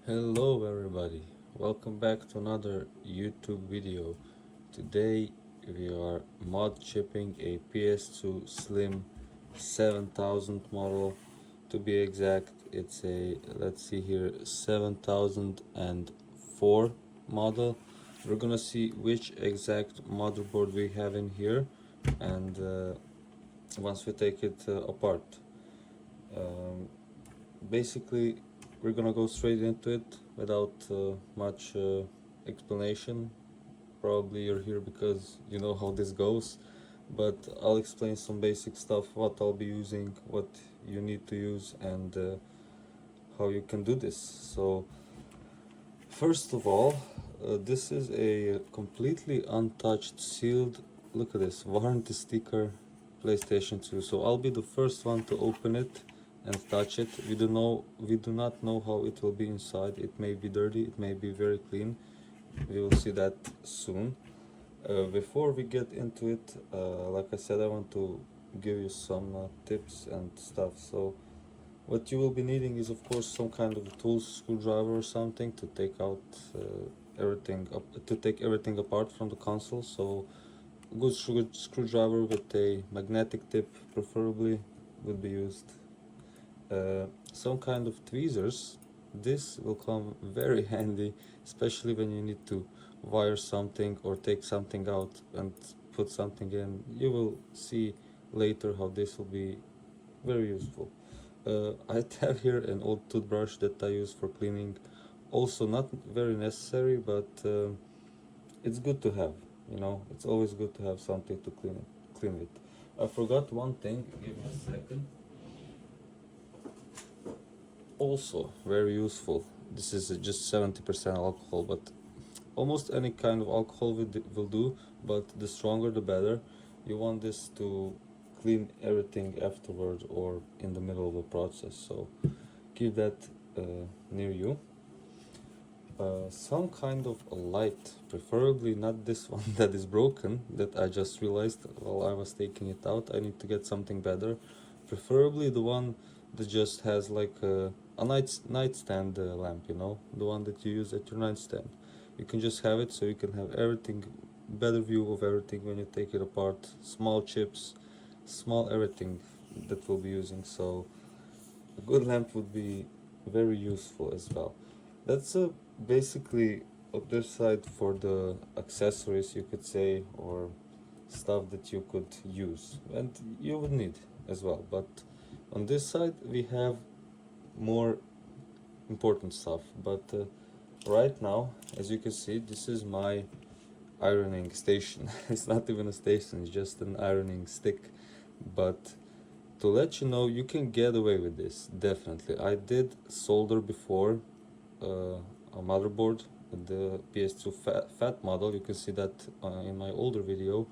Hello everybody, welcome back to another YouTube video. Today we are mod chipping a PS2 Slim 7000 model. To be exact, it's a, let's see here, 7004 model. We're gonna see which exact motherboard we have in here, and once we take it apart. Basically, we're gonna go straight into it without much explanation. Probably you're here because you know how this goes, but I'll explain some basic stuff, what I'll be using, what you need to use, and how you can do this. So first of all, this is a completely untouched, sealed, look at this, warranty sticker, PlayStation 2. So I'll be the first one to open it and touch it. We do not know how it will be inside. It may be dirty, it may be very clean. We will see that soon. Before we get into it, like I said, I want to give you some tips and stuff. So what you will be needing is, of course, some kind of tools, screwdriver or something, to take out take everything apart from the console. So a good screwdriver with a magnetic tip preferably would be used. Some kind of tweezers. This will come very handy, especially when you need to wire something or take something out and put something in. You will see later how this will be very useful. I have here an old toothbrush that I use for cleaning. Also not very necessary, but it's good to have. You know, it's always good to have something to clean with. I forgot one thing. Give me a second. Also very useful. This is just 70% alcohol, but almost any kind of alcohol will do. But the stronger, the better. You want this to clean everything afterward or in the middle of the process, so keep that near you. Some kind of a light, preferably not this one that is broken, that I just realized while I was taking it out. I need to get something better, preferably the one that just has like a nightstand lamp, you know, the one that you use at your nightstand. You can just have it so you can have everything, better view of everything when you take it apart, small chips, small everything that we'll be using. So a good lamp would be very useful as well. That's basically on this side for the accessories, you could say, or stuff that you could use and you would need as well. But on this side we have more important stuff. But right now, as you can see, this is my ironing station. It's not even a station, it's just an ironing stick. But to let you know, you can get away with this, definitely. I did solder before a motherboard, the PS2 fat model. You can see that in my older video.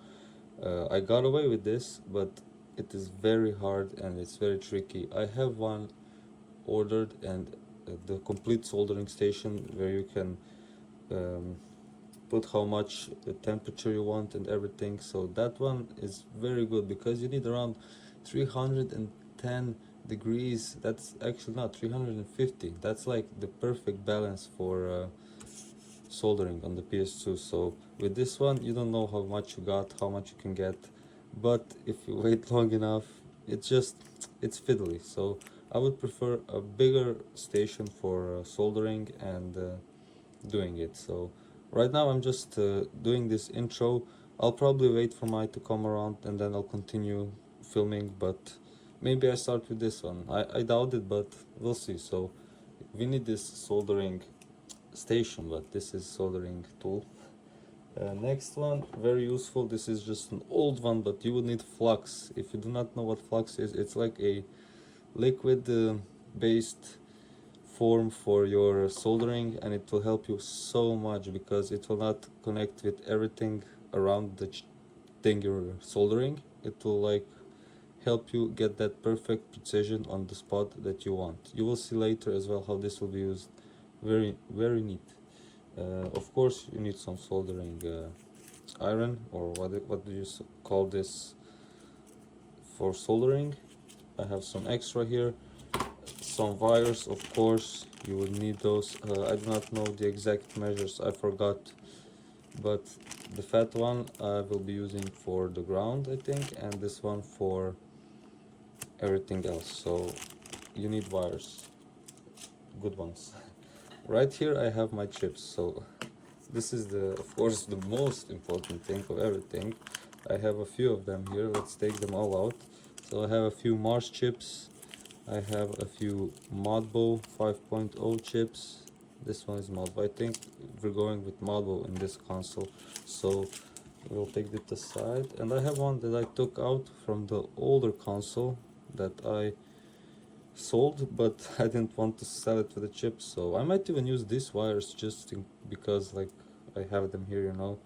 I got away with this, but it is very hard and it's very tricky. I have one ordered, and the complete soldering station where you can put how much the temperature you want and everything. So that one is very good because you need around 310 degrees. That's actually not 350. That's like the perfect balance for soldering on the PS2. So with this one, you don't know how much you got, how much you can get, but if you wait long enough, it's fiddly. So I would prefer a bigger station for soldering and doing it. So right now I'm just doing this intro. I'll probably wait for mine to come around and then I'll continue filming, but maybe I start with this one. I doubt it, but we'll see. So we need this soldering station, but this is soldering tool. Next one, very useful. This is just an old one, but you would need flux. If you do not know what flux is, it's like a liquid based form for your soldering, and it will help you so much because it will not connect with everything around the thing you're soldering. It will like help you get that perfect precision on the spot that you want. You will see later as well how this will be used. Very neat. Of course you need some soldering iron, or what do you call this for soldering. I have some extra here, some wires, of course. You would need those. I do not know the exact measures, I forgot, but the fat one I will be using for the ground, I think, and this one for everything else. So you need wires, good ones. Right here I have my chips, so this is the, of course, the most important thing of everything. I have a few of them here. Let's take them all out. So I have a few Mars chips. I have a few Modbo 5.0 chips. This one is Modbo. I think we're going with Modbo in this console. So we'll take it aside. And I have one that I took out from the older console that I sold, but I didn't want to sell it with the chips. So I might even use these wires just because like I have them here, you know.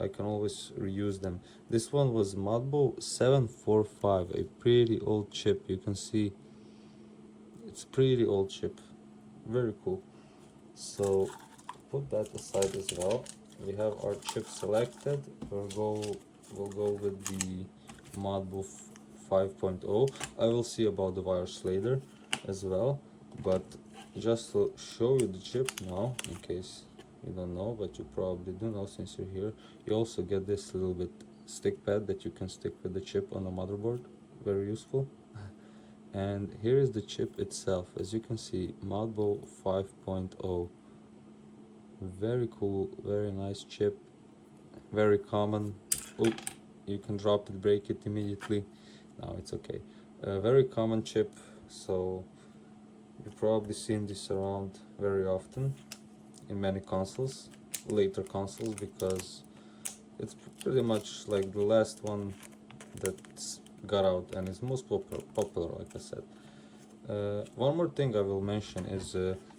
I can always reuse them. This one was Modbo 745, a pretty old chip. You can see it's pretty old chip, very cool. So put that aside as well. We have our chip selected. We'll go with the Modbo 5.0. I will see about the wires later as well, but just to show you the chip now, in case you don't know, but you probably do know since you're here, you also get this little bit stick pad that you can stick with the chip on the motherboard. Very useful. And here is the chip itself. As you can see, Modbo 5.0. Very cool, very nice chip, very common. Oh, you can drop it, break it immediately. No, it's okay. Very common chip, so you've probably seen this around very often in many consoles, later consoles, because it's pretty much like the last one that's got out and is most popular, like I said. One more thing I will mention is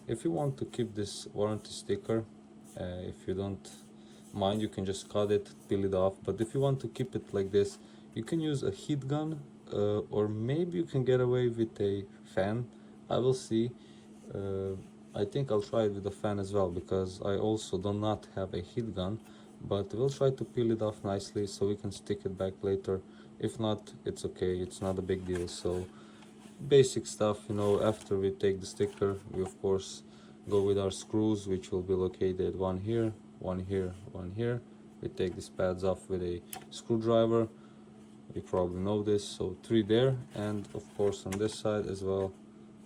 if you want to keep this warranty sticker, if you don't mind, you can just cut it, peel it off, but if you want to keep it like this, you can use a heat gun, or maybe you can get away with a fan. I will see. I think I'll try it with a fan as well, because I also do not have a heat gun, but we'll try to peel it off nicely so we can stick it back later. If not, it's okay, it's not a big deal. So basic stuff, you know. After we take the sticker, we of course go with our screws, which will be located one here, one here, one here. We take these pads off with a screwdriver. You probably know this. So 3 there, and of course on this side as well,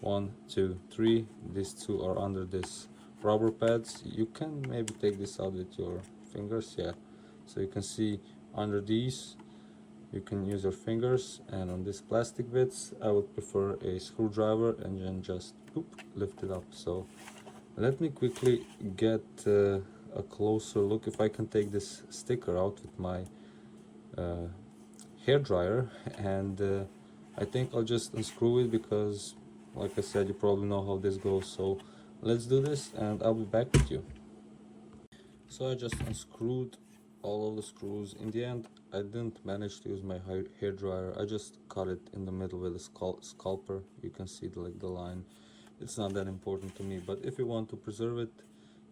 1, 2, 3. These 2 are under this rubber pads. You can maybe take this out with your fingers, yeah. So you can see under these you can use your fingers, and on these plastic bits I would prefer a screwdriver and then just lift it up. So let me quickly get a closer look if I can take this sticker out with my hair dryer, and I think I'll just unscrew it, because like I said, you probably know how this goes. So let's do this and I'll be back with you. So I just unscrewed all of the screws. In the end, I didn't manage to use my hair dryer. I just cut it in the middle with a scalper. You can see like the line. It's not that important to me, but if you want to preserve it,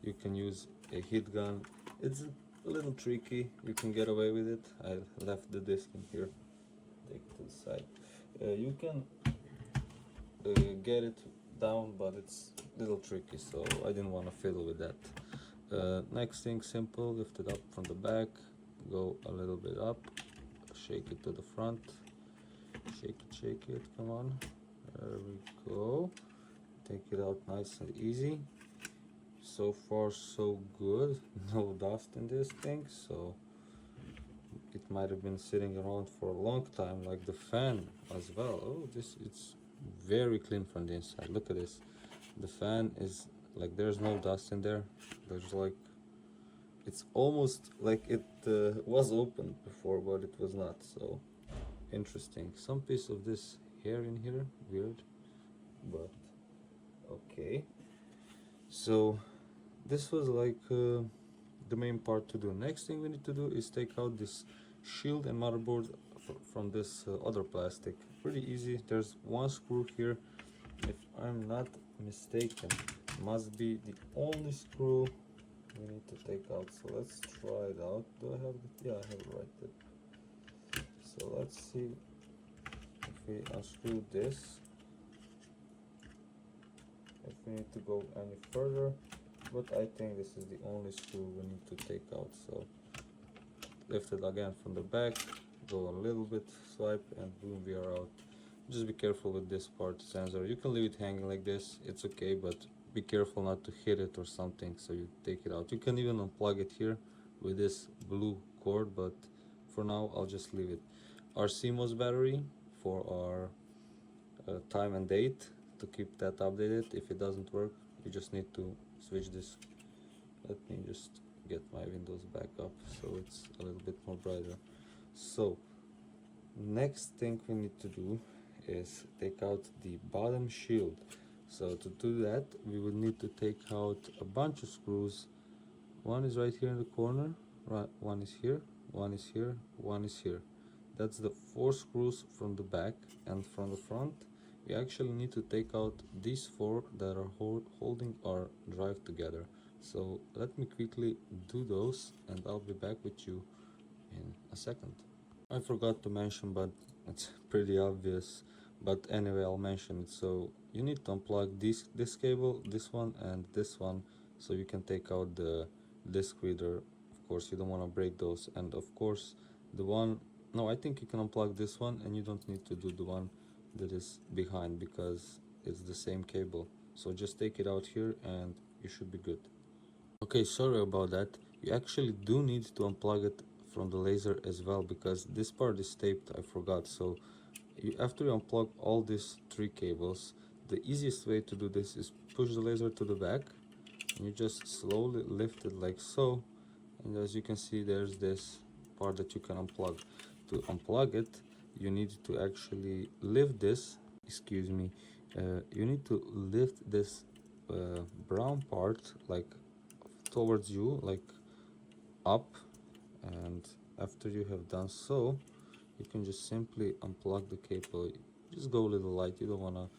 you can use a heat gun. It's a little tricky. You can get away with it. I left the disc in here. Take it to the side. You can get it down, but it's a little tricky, so I didn't want to fiddle with that. Next thing, simple, lift it up from the back, go a little bit up, shake it to the front, shake it, come on, there we go. Take it out nice and easy. So far so good, no dust in this thing, so it might have been sitting around for a long time, like the fan as well. Oh, it's very clean from the inside. Look at this. The fan is like, there's no dust in there. There's like, it's almost like it was open before, but it was not. So interesting. Some piece of this hair in here, weird, but okay. So this was like the main part to do. Next thing we need to do is take out this shield and motherboard from this other plastic. Pretty easy. There's one screw here, if I'm not mistaken. Must be the only screw we need to take out. So let's try it out. Do I have it? Yeah, I have it right there. So let's see if we unscrew this. if we need to go any further, but I think this is the only screw we need to take out. So lift it again from the back, go a little bit, swipe, and boom, we are out. Just be careful with this part sensor. You can leave it hanging like this, it's okay, but be careful not to hit it or something, so you take it out. You can even unplug it here with this blue cord, but for now I'll just leave it. Our CMOS battery for our time and date, to keep that updated. If it doesn't work, you just need to switch this. Let me just get my windows back up so it's a little bit more brighter. So next thing we need to do is take out the bottom shield. So to do that, we would need to take out a bunch of screws. One is right here in the corner, right, one is here, one is here, one is here. That's the 4 screws from the back, and from the front we actually need to take out these 4 that are holding our drive together. So let me quickly do those and I'll be back with you in a second. I forgot to mention, but it's pretty obvious, but anyway I'll mention it. So you need to unplug this cable, this one and this one, so you can take out the disk reader. Of course you don't want to break those, and of course the one, no, I think you can unplug this one and you don't need to do the one that is behind because it's the same cable. So just take it out here and you should be good. Okay, sorry about that. You actually do need to unplug it from the laser as well, because this part is taped, I forgot. So after you unplug all these 3 cables, the easiest way to do this is push the laser to the back and you just slowly lift it like so, and as you can see there's this part that you can unplug. To unplug it, you need to actually lift this, excuse me, you need to lift this brown part like towards you, like up, and after you have done so, you can just simply unplug the cable. Just go a little light, you don't want to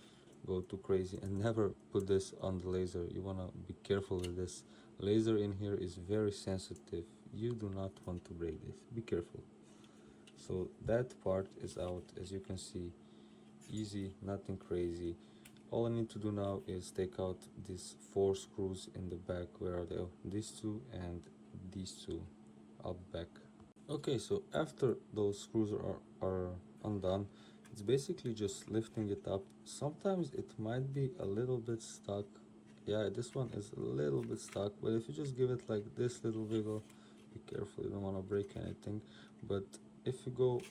go too crazy, and never put this on the laser. You want to be careful with this. Laser in here is very sensitive, you do not want to break this, be careful. So that part is out, as you can see, easy, nothing crazy. All I need to do now is take out these 4 screws in the back. Where are they? Oh, these 2 and these 2. I'll be back. Okay, so after those screws are undone, it's basically just lifting it up. Sometimes it might be a little bit stuck. Yeah, this one is a little bit stuck, but if you just give it like this little wiggle, be careful, you don't want to break anything. But if you go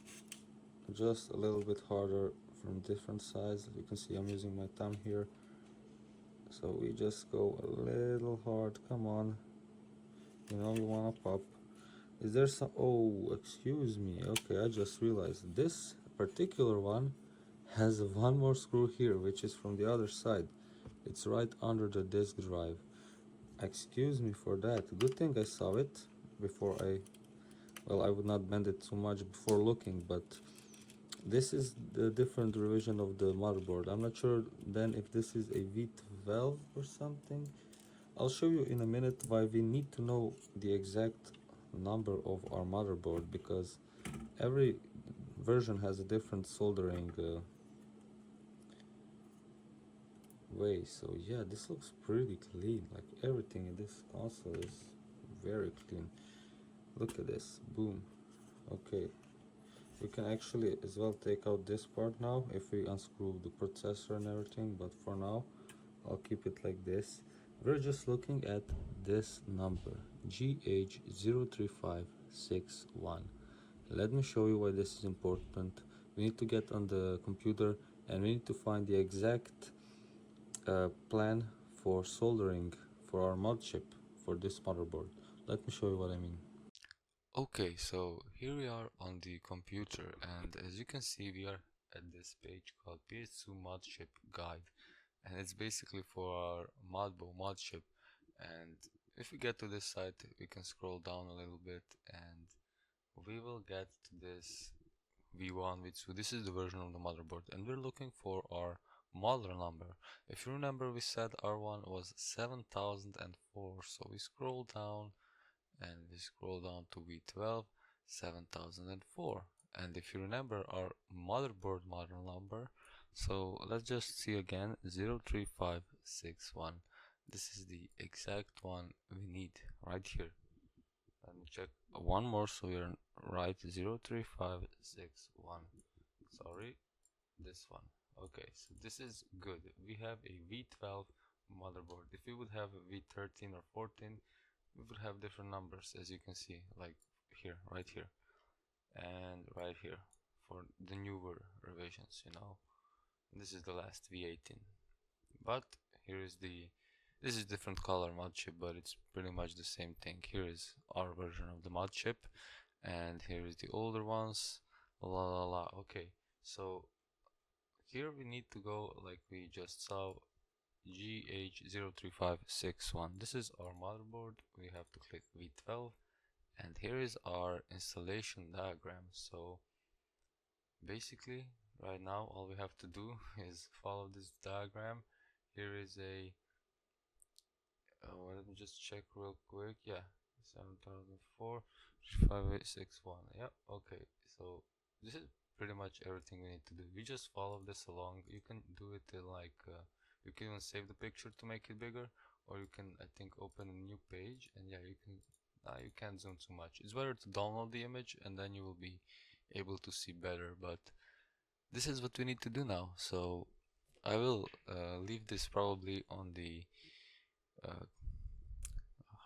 just a little bit harder from different sides, you can see I'm using my thumb here, so we just go a little hard, come on, you know, you want to pop. Is there some, oh, excuse me, okay, I just realized this particular one has one more screw here, which is from the other side. It's right under the disk drive. Excuse me for that, good thing I saw it before well, I would not bend it too much before looking, but this is the different revision of the motherboard. I'm not sure then if this is a v12 or something. I'll show you in a minute why we need to know the exact number of our motherboard, because every version has a different soldering way. So yeah, this looks pretty clean, like everything in this console is very clean. Look at this, boom. Okay, we can actually as well take out this part now if we unscrew the processor and everything, but for now I'll keep it like this. We're just looking at this number, GH03561. Let me show you why this is important. We need to get on the computer and we need to find the exact plan for soldering for our mod chip for this motherboard. Let me show you what I mean. Okay, so here we are on the computer, and as you can see we are at this page called PS2 Modchip guide, and it's basically for our Modbo Modchip. And if we get to this site, we can scroll down a little bit and we will get to this V1, V2. This is the version of the motherboard, and we're looking for our model number. If you remember, we said R1 was 7004, so we scroll down and we scroll down to V12 7004. And if you remember our motherboard model number, so let's just see again, 03561. 3561. This is the exact one we need right here. Let me check one more so we're right. 03561. Sorry, this one. Okay, so this is good. We have a v12 motherboard. If we would have a v13 or 14, we would have different numbers, as you can see, like here, right here, and right here for the newer revisions, you know. This is the last v18. But here is this is different color Modchip, but it's pretty much the same thing. Here is our version of the Modchip, and here is the older ones. La la la. Okay, so here we need to go like we just saw, GH03561. This is our motherboard. We have to click V12, and here is our installation diagram. So basically, right now, all we have to do is follow this diagram. Here is a let me just check real quick. Yeah, 7004 5861. Yep. Okay, so this is pretty much everything we need to do. We just follow this along. You can do it in like you can even save the picture to make it bigger, or you can, I think, open a new page, and yeah, you can't zoom too much. It's better to download the image, and then you will be able to see better. But this is what we need to do now. So I will leave this probably on the uh,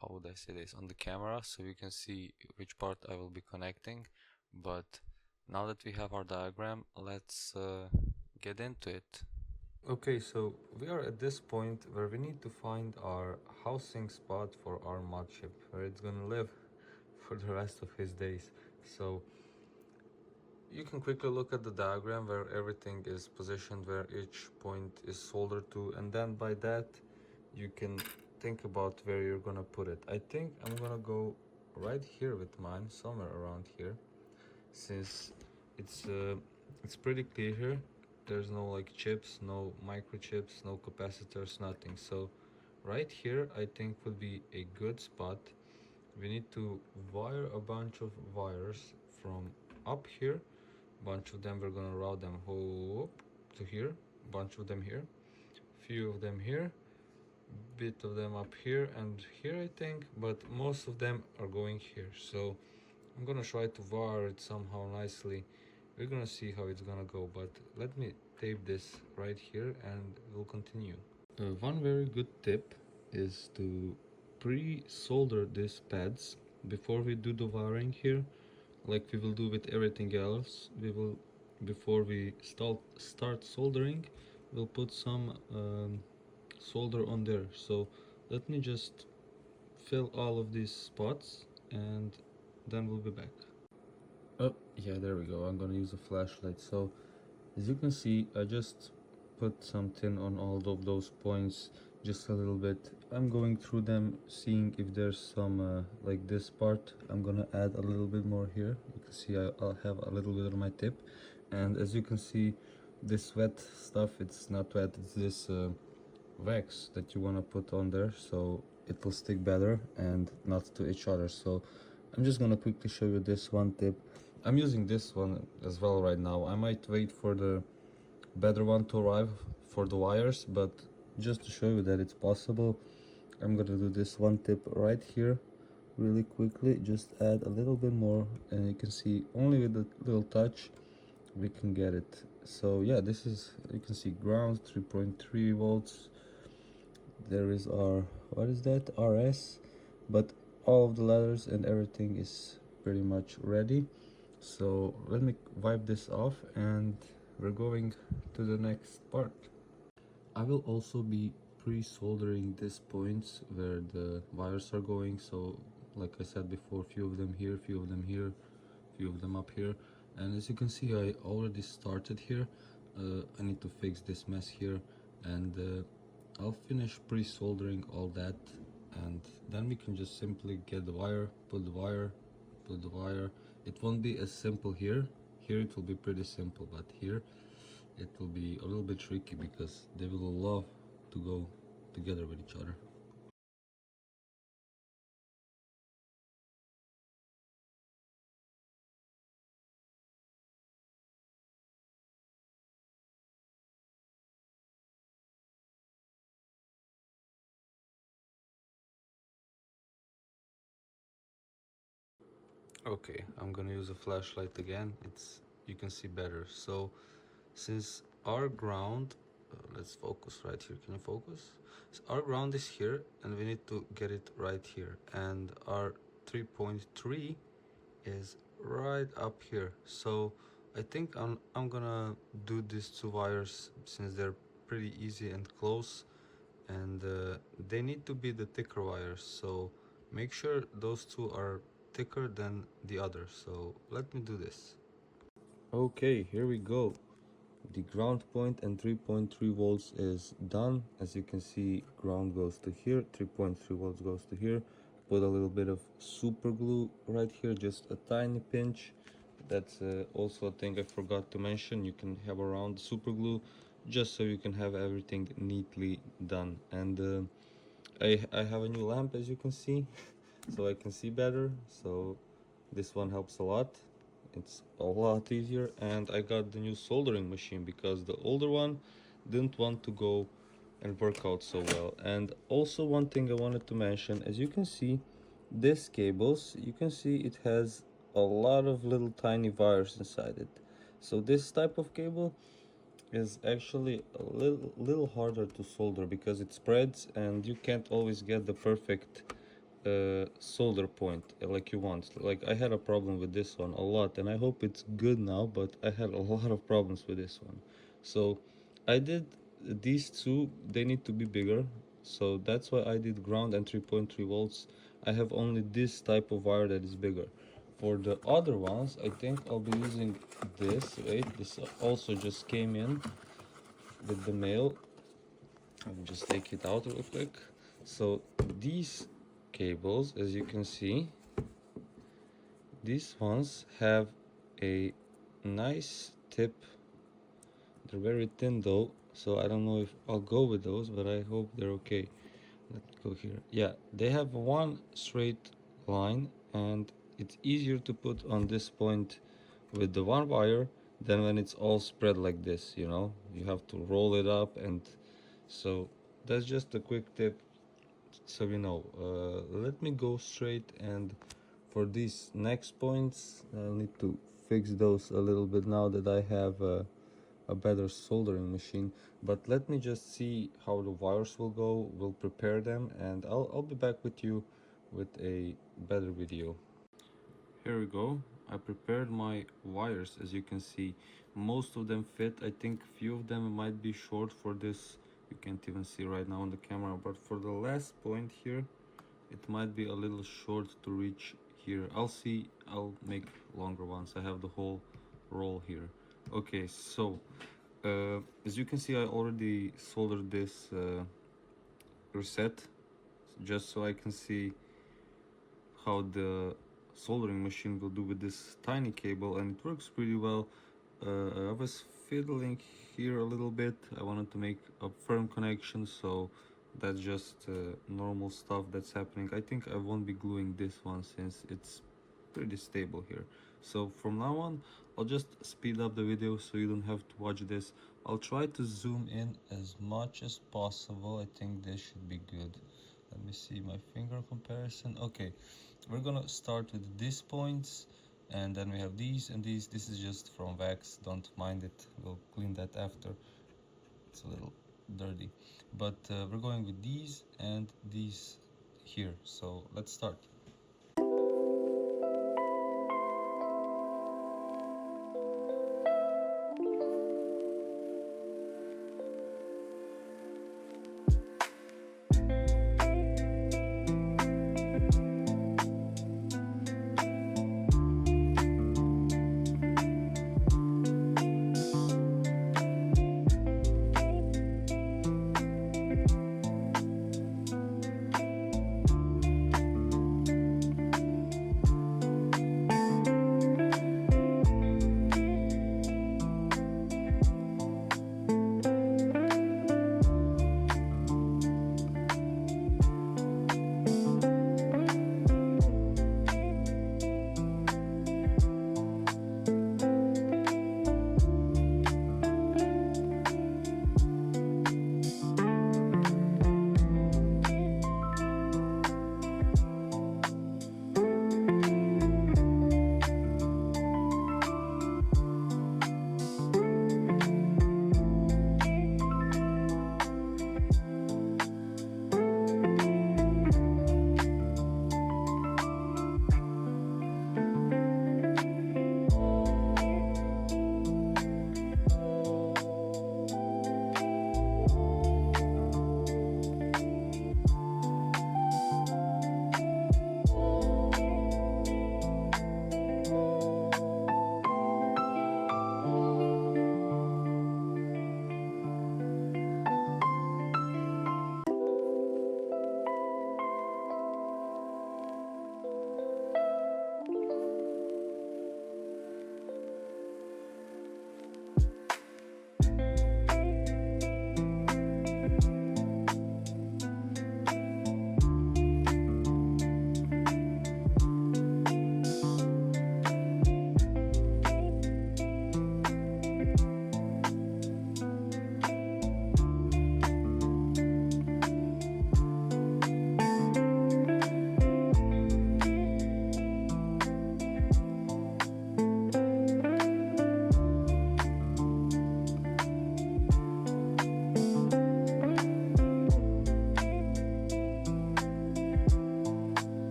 how would I say this, on the camera, so you can see which part I will be connecting. But now that we have our diagram, let's get into it. Okay, so we are at this point where we need to find our housing spot for our Modchip, where it's gonna live for the rest of his days. So you can quickly look at the diagram where everything is positioned, where each point is soldered to, and then by that you can think about where you're gonna put it. I think I'm gonna go right here with mine, somewhere around here, since it's pretty clear here. There's no like chips, no microchips, no capacitors, nothing. So right here I think would be a good spot. We need to wire a bunch of wires from up here. Bunch of them we're gonna route them up to here, bunch of them here, few of them here, bit of them up here and here I think, but most of them are going here. So I'm gonna try to wire it somehow nicely. We're gonna see how it's gonna go, but let me tape this right here and we'll continue. One very good tip is to pre-solder these pads before we do the wiring here, like we will do with everything else. We will, before we start soldering, we'll put some solder on there. So let me just fill all of these spots and then we'll be back. Oh yeah, there we go. I'm gonna use a flashlight. So as you can see, I just put some tin on all of those points, just a little bit. I'm going through them, seeing if there's some like this part. I'm gonna add a little bit more here. You can see I'll have a little bit on my tip, and as you can see, this wet stuff, it's not wet, it's this wax that you want to put on there, so it will stick better and not to each other. So I'm just gonna quickly show you this one tip. I'm using this one as well right now. I might wait for the better one to arrive for the wires, but just to show you that it's possible, I'm gonna do this one tip right here really quickly. Just add a little bit more, and you can see only with a little touch we can get it. So yeah, this is, you can see ground 3.3 volts. There is our, what is that, RS, but all of the letters and everything is pretty much ready. So let me wipe this off and we're going to the next part. I will also be pre-soldering these points where the wires are going. So like I said before, few of them here, few of them here, few of them up here. And as you can see, I already started here. I need to fix this mess here, and I'll finish pre-soldering all that, and then we can just simply get the wire, put the wire, put the wire. It won't be as simple here. Here it will be pretty simple, but here it will be a little bit tricky because they will love to go together with each other. Okay, I'm gonna use a flashlight again. You can see better. So since our ground, let's focus right here. Can you focus? So our ground is here, and we need to get it right here. And our 3.3 is right up here. So I think I'm gonna do these two wires since they're pretty easy and close, and they need to be the thicker wires. So make sure those two are thicker than the others. So let me do this. Okay, here we go. The ground point and 3.3 volts is done. As you can see, ground goes to here, 3.3 volts goes to here. Put a little bit of super glue right here, just a tiny pinch. That's also a thing I forgot to mention. You can have around super glue just so you can have everything neatly done. And I have a new lamp, as you can see, so I can see better. So this one helps a lot. It's a lot easier. And I got the new soldering machine because the older one didn't want to go and work out so well. And also one thing I wanted to mention, as you can see, this cables, you can see it has a lot of little tiny wires inside it. So this type of cable is actually a little harder to solder because it spreads and you can't always get the perfect solder point like you want. Like I had a problem with this one a lot, and I hope it's good now, but I had a lot of problems with this one. So I did these two, they need to be bigger, so that's why I did ground and 3.3 volts. I have only this type of wire that is bigger. For the other ones, I think I'll be using this. Wait, this also just came in with the mail. I'll just take it out real quick. So these cables, as you can see, these ones have a nice tip. They're very thin though, so I don't know if I'll go with those, but I hope they're okay. Let's go here. Yeah, they have one straight line, and it's easier to put on this point with the one wire than when it's all spread like this, you know? You have to roll it up, and so that's just a quick tip so we know. Let me go straight, and for these next points I'll need to fix those a little bit now that I have a better soldering machine. But let me just see how the wires will go. We'll prepare them, and I'll be back with you with a better video. Here we go. I prepared my wires. As you can see, most of them fit. I think few of them might be short for this. You can't even see right now on the camera, but for the last point here, it might be a little short to reach here. I'll see. I'll make longer ones. I have the whole roll here. Okay, so as you can see, I already soldered this reset just so I can see how the soldering machine will do with this tiny cable, and it works pretty well. I was fiddling here a little bit. I wanted to make a firm connection, so that's just normal stuff that's happening. I think I won't be gluing this one since it's pretty stable here. So from now on, I'll just speed up the video so you don't have to watch this. I'll try to zoom in as much as possible. I think this should be good. Let me see my finger comparison. Okay, we're gonna start with these points, and then we have these and these. This is just from wax, don't mind it, we'll clean that after. It's a little dirty, but we're going with these and these here. So let's start.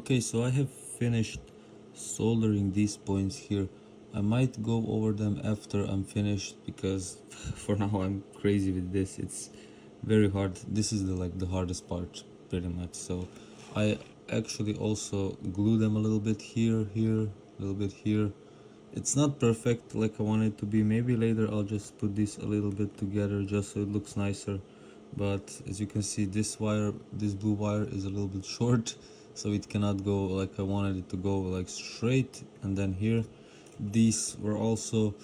Okay, so I have finished soldering these points here. I might go over them after I'm finished because for now I'm crazy with this. It's very hard. This is the hardest part pretty much. So I actually also glue them a little bit here, a little bit here. It's not perfect like I want it to be. Maybe later I'll just put this a little bit together just so it looks nicer. But as you can see, this wire, this blue wire is a little bit short, so it cannot go like I wanted it to go, like straight. And then here, these were also,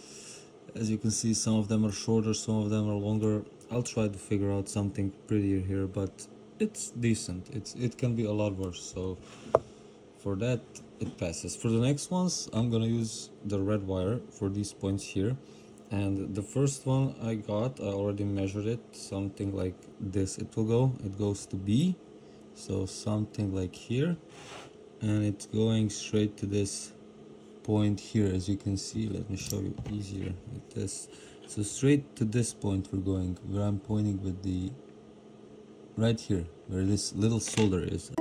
as you can see, some of them are shorter, some of them are longer. I'll try to figure out something prettier here, but it's decent. It can be a lot worse, so for that it passes. For the next ones, I'm gonna use the red wire for these points here. And the first one I already measured it, something like this it will go. It goes to B, so something like here, and it's going straight to this point here, as you can see. Let me show you easier with this. So straight to this point we're going, where I'm pointing with the right here, where this little solder is.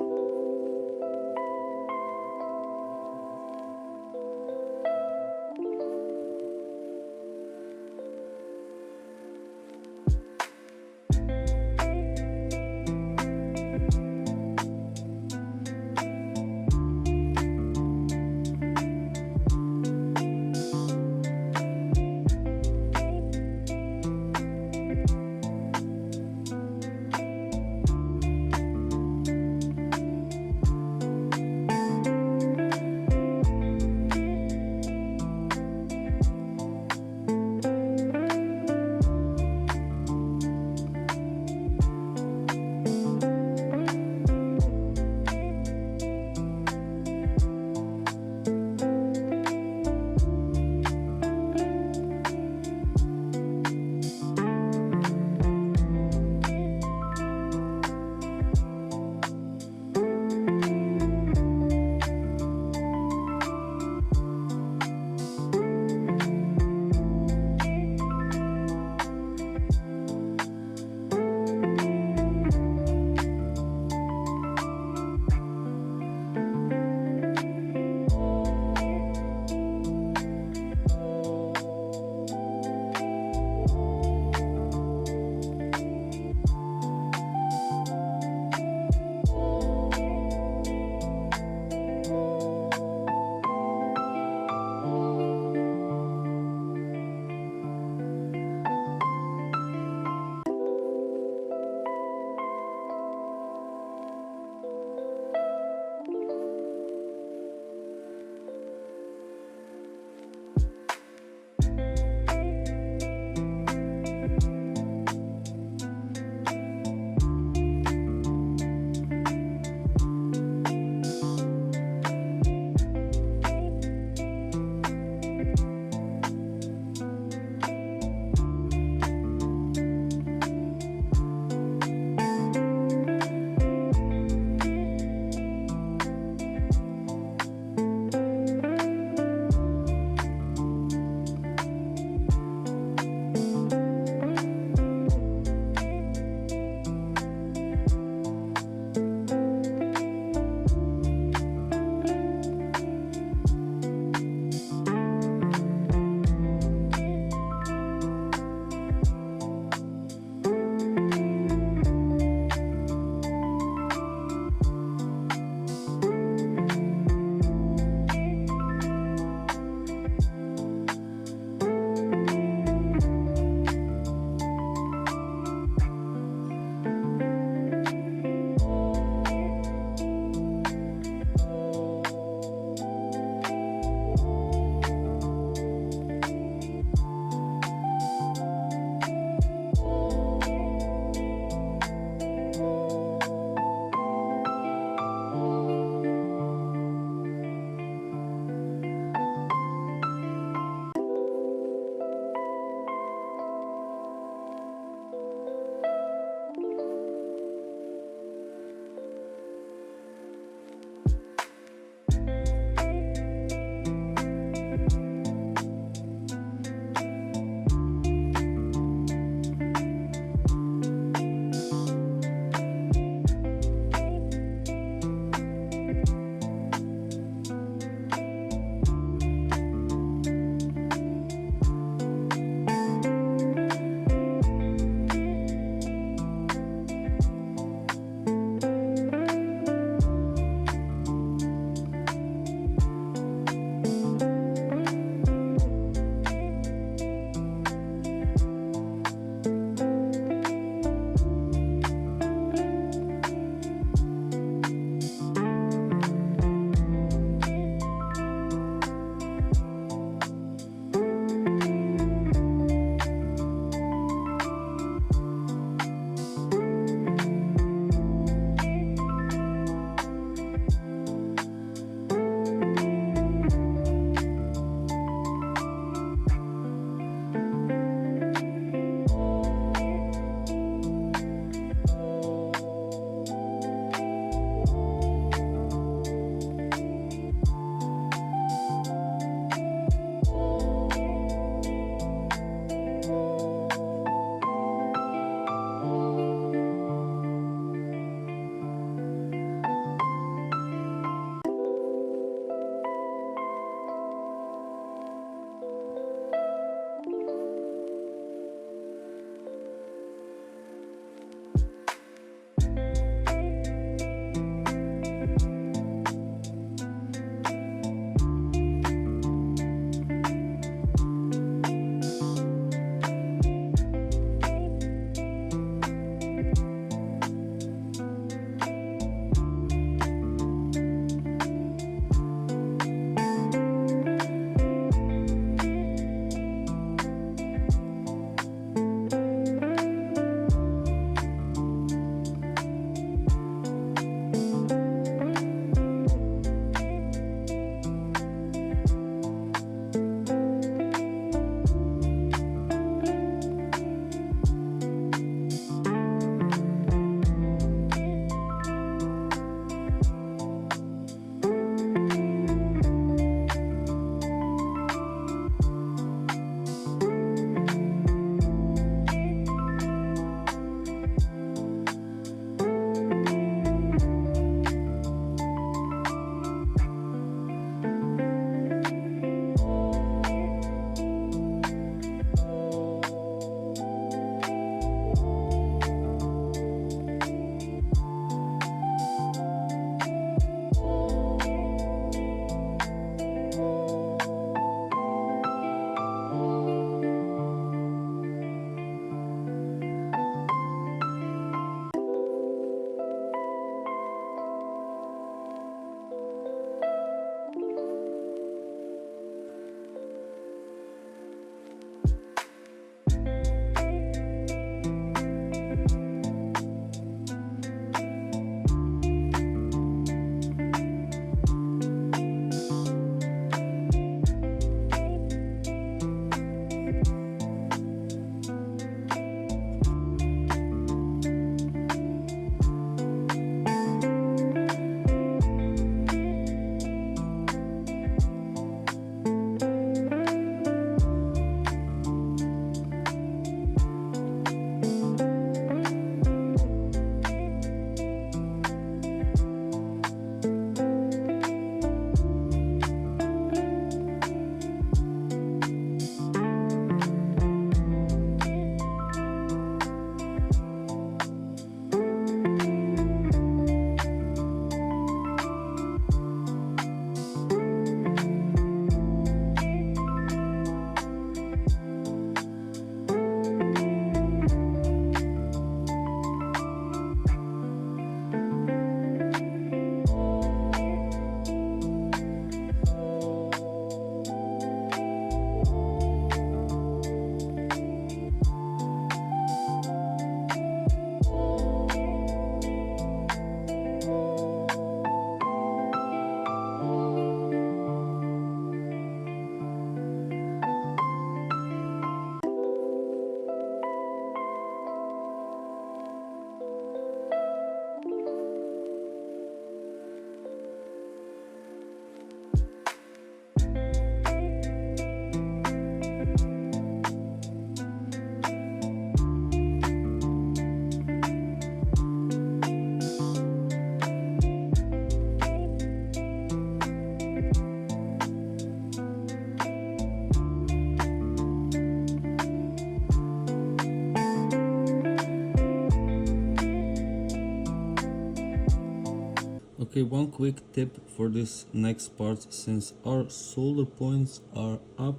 Okay, one quick tip for this next part, since our solder points are up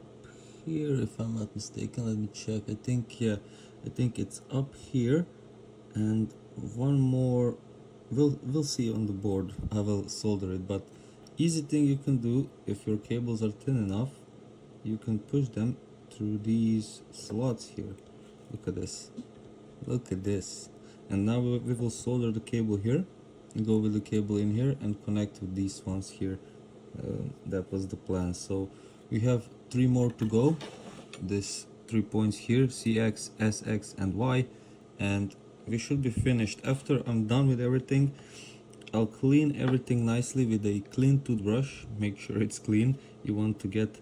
here, if I'm not mistaken, let me check. I think, yeah, I think it's up here, and one more, we'll see on the board. I will solder it, but easy thing you can do, if your cables are thin enough, you can push them through these slots here. Look at this, look at this. And now we will solder the cable here, and go with the cable in here and connect with these ones here. That was the plan. So we have 3 more to go. This 3 points here, CX, SX and Y, and we should be finished. After I'm done with everything, I'll clean everything nicely with a clean toothbrush. Make sure it's clean. You want to get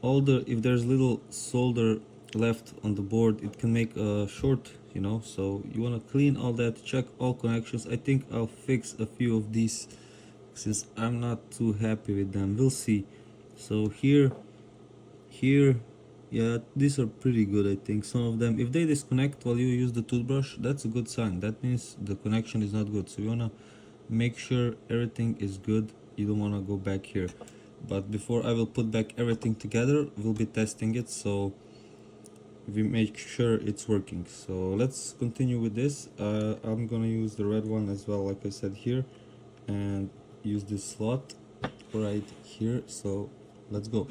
all the, if there's little solder left on the board, it can make a short, you know, so you want to clean all that, check all connections. I think I'll fix a few of these since I'm not too happy with them. We'll see. So here, yeah, these are pretty good. I think some of them, if they disconnect while you use the toothbrush, that's a good sign. That means the connection is not good, so you want to make sure everything is good. You don't want to go back here. But before I will put back everything together, we'll be testing it, so we make sure it's working. So let's continue with this. I'm gonna use the red one as well, like I said here, and use this slot right here. So let's go.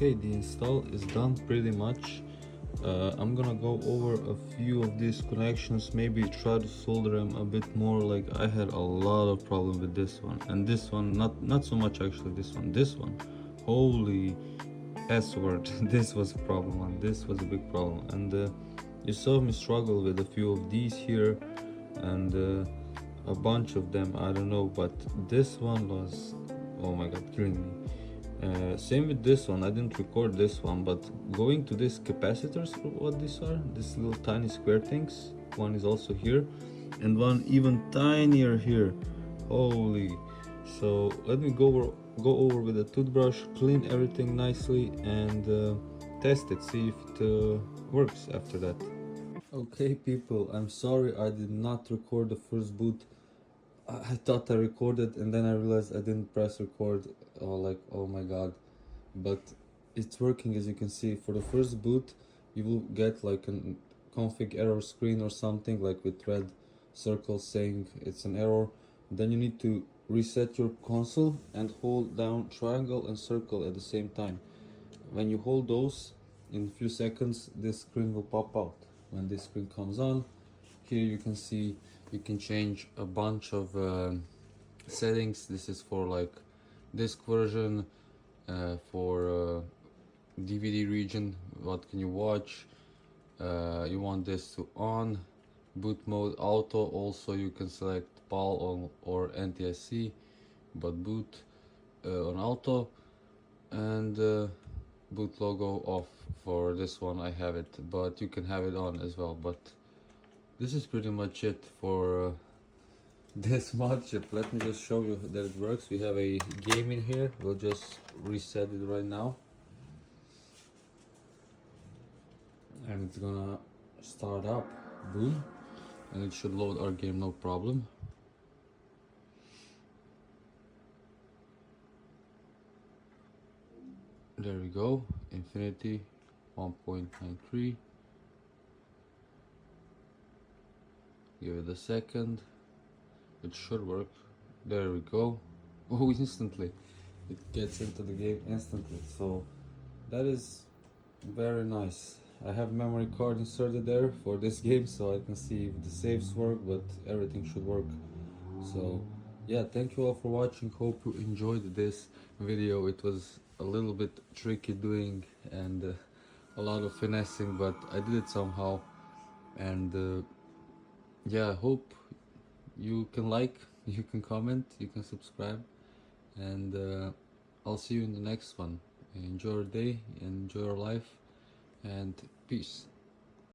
Okay, the install is done pretty much. I'm gonna go over a few of these connections, maybe try to solder them a bit more. Like I had a lot of problem with this one, and this one not so much actually. This one, holy S word, this was a problem, and this was a big problem. And you saw me struggle with a few of these here, and a bunch of them, I don't know, but this one was, oh my god, killing me. Same with this one, I didn't record this one, but going to these capacitors, what these are, these little tiny square things, one is also here, and one even tinier here, holy. So let me go over with a toothbrush, clean everything nicely, and test it, see if it works after that. Okay people, I'm sorry I did not record the first boot. I thought I recorded and then I realized I didn't press record. Oh, like, oh my god. But it's working, as you can see. For the first boot you will get like a config error screen or something, like with red circles saying it's an error. Then you need to reset your console and hold down triangle and circle at the same time. When you hold those, in a few seconds this screen will pop out. When this screen comes on, here you can see you can change a bunch of settings. This is for like disk version, for DVD region, what can you watch, you want this to on, boot mode auto, also you can select PAL or NTSC, but boot on auto, and boot logo off. For this one I have it, but you can have it on as well. But this is pretty much it for this Modchip. Let me just show you that it works. We have a game in here. We'll just reset it right now, and it's gonna start up. Boom, and it should load our game, no problem. There we go, infinity 1.93. Give it a second, it should work. There we go. Oh, instantly it gets into the game instantly, so that is very nice. I have memory card inserted there for this game, so I can see if the saves work, but everything should work. So yeah, thank you all for watching. Hope you enjoyed this video. It was a little bit tricky doing, and a lot of finessing, but I did it somehow. And yeah, I hope you can like, you can comment, you can subscribe, and I'll see you in the next one. Enjoy your day, enjoy your life, and peace.